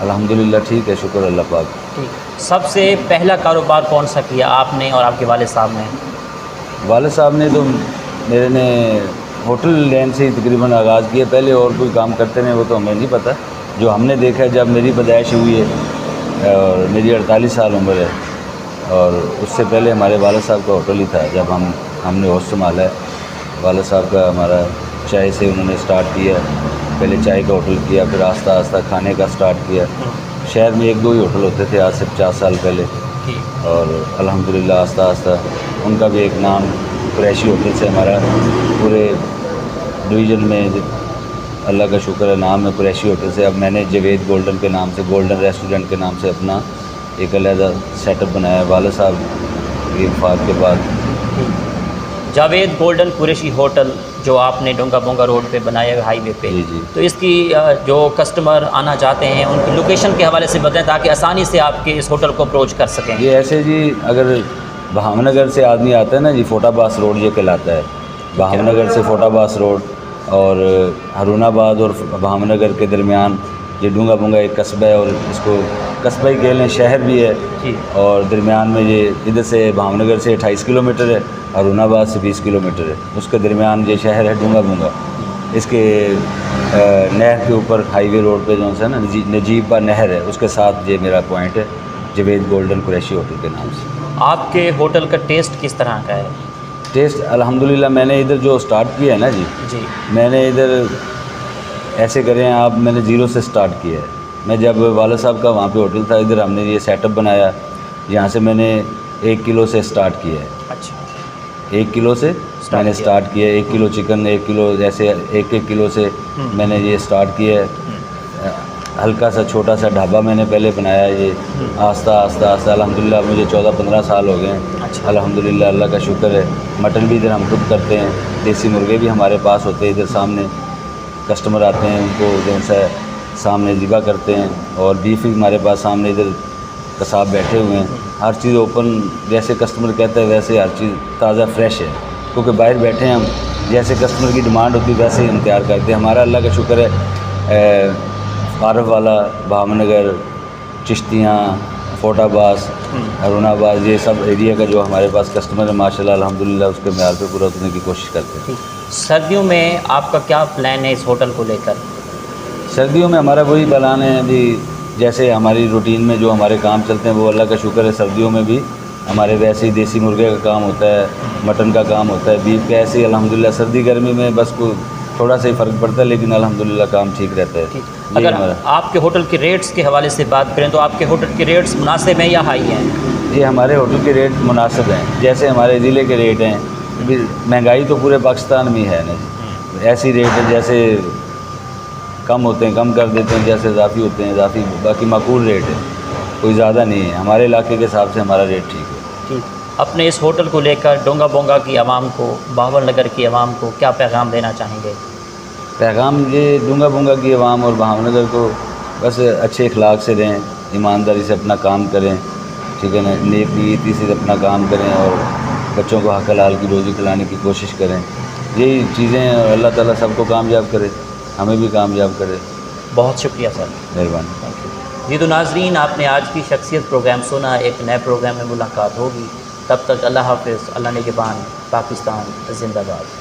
الحمدللہ ٹھیک ہے، شکر اللہ پاک۔ ٹھیک، سب سے پہلا کاروبار کون سا کیا آپ نے اور آپ کے والد صاحب نے؟ والد صاحب نے تو میرے نے ہوٹل لین سے ہی تقریباً آغاز کیا، پہلے اور کوئی کام کرتے ہیں وہ تو ہمیں نہیں پتہ۔ جو ہم نے دیکھا ہے جب میری پیدائش ہوئی ہے اور میری 48 سال عمر ہے، اور اس سے پہلے ہمارے والد صاحب کا ہوٹل ہی تھا جب ہم نے ہوش سنبھالا ہے۔ والد صاحب کا ہمارا چائے سے انہوں نے سٹارٹ کیا، پہلے چائے کا ہوٹل کیا، پھر آہستہ آہستہ کھانے کا سٹارٹ کیا۔ شہر میں 1-2 ہی ہوٹل ہوتے تھے آج سے 50 سال پہلے، اور الحمدللہ آہستہ آہستہ ان کا بھی ایک نام قریشی ہوٹل سے ہمارا پورے ڈویژن میں اللہ کا شکر ہے نام ہے قریشی ہوٹل سے۔ اب میں نے جاوید گولڈن کے نام سے، گولڈن ریسٹورنٹ کے نام سے اپنا ایک علیحدہ سیٹ اپ بنایا ہے والد صاحب کی وفات کے بعد۔ جاوید گولڈن قریشی ہوٹل جو آپ نے ڈونگا بونگا روڈ پہ بنایا ہے ہائی وے پہ، جی تو اس کی جو کسٹمر آنا چاہتے ہیں ان کی لوکیشن کے حوالے سے بتائیں تاکہ آسانی سے آپ کے اس ہوٹل کو اپروچ کر سکیں۔ یہ ایسے جی اگر بہاون نگر سے آدمی آتا ہے نا جی، فوٹا باس روڈ یہ کہلاتا ہے۔ بہاون نگر سے فوٹا باس روڈ اور ہارون آباد اور بہاون نگر کے درمیان یہ ڈونگا بونگا ایک قصبہ ہے، اور اس کو قصبہ ہی کہہ لیں، شہر بھی ہے، اور درمیان میں یہ ادھر سے بہاون نگر سے 28 کلومیٹر ہے، ہارون آباد سے 20 کلومیٹر ہے، اس کے درمیان یہ شہر ہے ڈونگا بونگا۔ اس کے نہر کے اوپر ہائی وے روڈ پہ جو ہے نا نجیب با نہر ہے، اس کے ساتھ یہ میرا پوائنٹ ہے جاوید گولڈن قریشی ہوٹل کے نام سے۔ آپ کے ہوٹل کا ٹیسٹ کس طرح کا ہے؟ ٹیسٹ الحمدللہ میں نے ادھر جو سٹارٹ کیا ہے نا جی، میں نے ادھر ایسے کریں آپ، میں نے 0 سے سٹارٹ کیا ہے۔ میں جب والد صاحب کا وہاں پہ ہوٹل تھا، ادھر ہم نے یہ سیٹ اپ بنایا، یہاں سے میں نے 1 کلو سے سٹارٹ کیا ہے۔ اچھا، 1 کلو سے میں نے سٹارٹ کیا ہے، 1 کلو چکن، 1 کلو ایسے 1 کلو سے میں نے یہ سٹارٹ کیا ہے۔ ہلکا سا چھوٹا سا ڈھابا میں نے پہلے بنایا، یہ آہستہ آہستہ آہستہ الحمدللہ مجھے 14-15 سال ہو گئے ہیں الحمدللہ، اللہ کا شکر ہے۔ مٹن بھی ادھر ہم خود کرتے ہیں، دیسی مرغے بھی ہمارے پاس ہوتے ہیں، ادھر سامنے کسٹمر آتے ہیں ان کو جو ہے سامنے ذبح کرتے ہیں، اور بیف بھی ہمارے پاس سامنے ادھر قصاب بیٹھے ہوئے ہیں۔ ہر چیز اوپن، جیسے کسٹمر کہتا ہے ویسے ہر چیز تازہ فریش ہے، کیونکہ باہر بیٹھے ہیں ہم، جیسے کسٹمر کی ڈیمانڈ ہوتی ہے ویسے ہی ہم تیار کرتے ہیں۔ ہمارا اللہ کا شکر ہے عارف والا، بہاون نگر، چشتیاں، فوٹا باس، ہارون آباد، یہ سب ایریا کا جو ہمارے پاس کسٹمر ہے ماشاءاللہ الحمدللہ اس کے معیار پہ پورا اترنے کی کوشش کرتے ہیں۔ سردیوں میں آپ کا کیا پلان ہے اس ہوٹل کو لے کر؟ سردیوں میں ہمارا وہی پلان ہے ابھی، جیسے ہماری روٹین میں جو ہمارے کام چلتے ہیں وہ اللہ کا شکر ہے سردیوں میں بھی ہمارے ویسے ہی دیسی مرغے کا کام ہوتا ہے، مٹن کا کام ہوتا ہے، بیف کا ایسے ہی الحمدللہ۔ سردی گرمی میں بس کوئی تھوڑا سا ہی فرق پڑتا ہے، لیکن الحمدللہ کام ٹھیک رہتا ہے۔ اگر آپ کے ہوٹل کے ریٹس کے حوالے سے بات کریں تو آپ کے ہوٹل کے ریٹس مناسب ہیں یا ہائی ہیں؟ جی ہمارے ہوٹل کے ریٹ مناسب ہیں، جیسے ہمارے ضلع کے ریٹ ہیں، مہنگائی تو پورے پاکستان میں ہی ہے نا جی، ایسی ریٹ ہے جیسے کم ہوتے ہیں کم کر دیتے ہیں، جیسے اضافی ہوتے ہیں اضافی، باقی معقول ریٹ ہے، کوئی زیادہ نہیں ہے، ہمارے علاقے کے حساب سے ہمارا ریٹ ٹھیک ہے۔ ٹھیک، اپنے اس ہوٹل کو لے کر ڈونگا بونگا کی عوام کو، بہاول نگر کی عوام کو کیا پیغام دینا چاہیں گے؟ پیغام یہ ڈونگا بونگا کی عوام اور بہاول نگر کو بس اچھے اخلاق سے رہیں، ایمانداری سے اپنا کام کریں، ٹھیک ہے نا، نیک نیتی سے اپنا کام کریں، اور بچوں کو حق حلال کی روزی کھلانے کی کوشش کریں، یہی چیزیں ہیں، اور اللہ تعالیٰ سب کو کامیاب کرے، ہمیں بھی کامیاب کرے۔ بہت شکریہ سر، مہربانی۔ تھینک یو جی۔ تو ناظرین، آپ نے آج کی شخصیت پروگرام سنا، ایک نئے پروگرام میں ملاقات ہوگی، تب تک اللہ حافظ، اللہ نگہبان، پاکستان زندہ باد۔